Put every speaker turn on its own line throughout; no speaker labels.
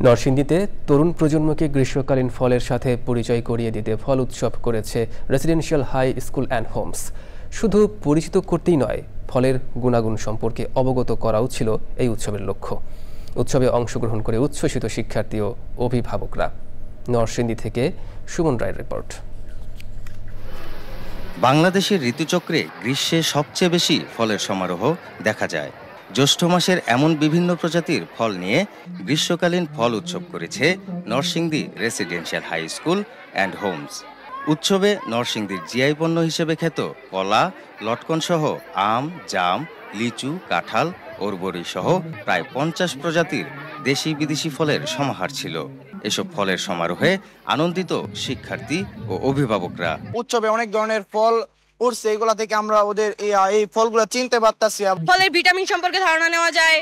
নরসিংদীতে তরুণ প্রজন্মকে গ্রীষ্মকালীন ফলের সাথে পরিচয় করিয়ে দিতে ফল উৎসব করেছে residential high school and homes. শুধু পরিচিত করতেই নয়, ফলের গুণাগুণ সম্পর্কে অবগত করাও ছিল এই উৎসবের লক্ষ্য। উৎসবে অংশগ্রহণ করে উচ্ছ্বসিত শিক্ষার্থী ও অভিভাবকরা। নরসিংদী থেকে সুমন রায়ের রিপোর্ট।
বাংলাদেশের ঋতুচক্রে গ্রীষ্মে সবচেয়ে বেশি ফলের সমারোহ দেখা যায়। জ্যৈষ্ঠ মাসের এমন বিভিন্ন প্রজাতির ফল নিয়ে গ্রীষ্মকালীন ফল উৎসব করেছে Narsingdi residential high school and homes. উৎসবে নরসিংদীর জিআই পণ্য হিসেবে খ্যাত কলা, লটকন সহ আম, জাম, লিচু, কাঁঠাল, ওরবড়ি সহ প্রায় 50 প্রজাতির দেশি বিদেশি ফলের সমাহার ছিল। এসব ফলের সমারোহে আনন্দিত শিক্ষার্থী ও অভিভাবকরা।
উৎসবে অনেক ধরনের ফল উঠছে, এগুলা থেকে আমরা ওদের এই ফলগুলো চিনতে পারতাছি।
ফলের ভিটামিন সম্পর্কে ধারণা নেওয়া যায়,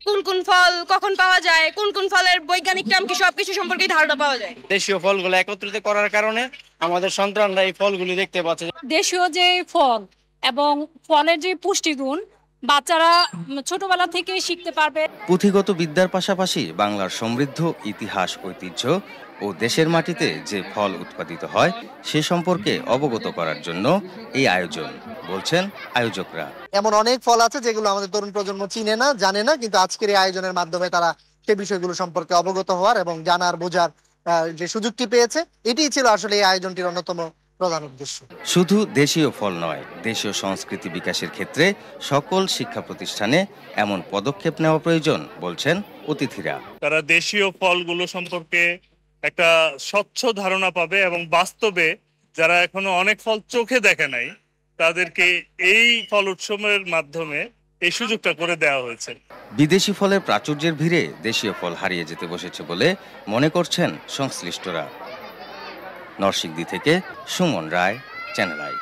কোন কোন ফল কখন পাওয়া যায়, কোন কোন ফলের বৈজ্ঞানিক নাম কি, সবকিছু সম্পর্কে ধারণা পাওয়া যায়।
দেশীয় ফলগুলো একত্রিত করার কারণে আমাদের সন্তানরা এই ফলগুলি দেখতে পাচ্ছে।
দেশীয় যে ফল এবং ফলের যে পুষ্টিগুণ বাচ্চারা ছোটবেলা থেকে শিখতে পারবে।
পুঁথিগত বিদ্যার পাশাপাশি বাংলার সমৃদ্ধ ইতিহাস, ঐতিহ্য ও দেশের মাটিতে যে ফল উৎপাদিত হয় সে সম্পর্কে অবগত করার জন্য এই আয়োজন, বলছেন আয়োজকরা।
এমন অনেক ফল আছে যেগুলো আমাদের তরুণ প্রজন্ম চিনে না, জানে না, কিন্তু আজকের এই আয়োজনের মাধ্যমে তারা সে বিষয়গুলো সম্পর্কে অবগত হওয়ার এবং জানার বোঝার যে সুযোগটি পেয়েছে, এটিই ছিল আসলে এই আয়োজনটির অন্যতম প্রধান উদ্দেশ্য।
শুধু দেশীয় ফল নয়, দেশীয় সংস্কৃতি বিকাশের ক্ষেত্রে সকল শিক্ষা প্রতিষ্ঠানে এমন পদক্ষেপ নেওয়া প্রয়োজন, বলছেন অতিথিরা।
তারা দেশীয় ফলগুলো সম্পর্কে একটা স্বচ্ছ ধারণা পাবে এবং বাস্তবে যারা এখনো অনেক ফল চোখে দেখে নাই তাদেরকে এই ফল উৎসবের মাধ্যমে এই সুযোগটা করে দেওয়া হয়েছে।
বিদেশি ফলের প্রাচুর্যের ভিড়ে দেশীয় ফল হারিয়ে যেতে বসেছে বলে মনে করছেন সংশ্লিষ্টরা। নরসিংদী থেকে সুমন রায়, চ্যানেল আই।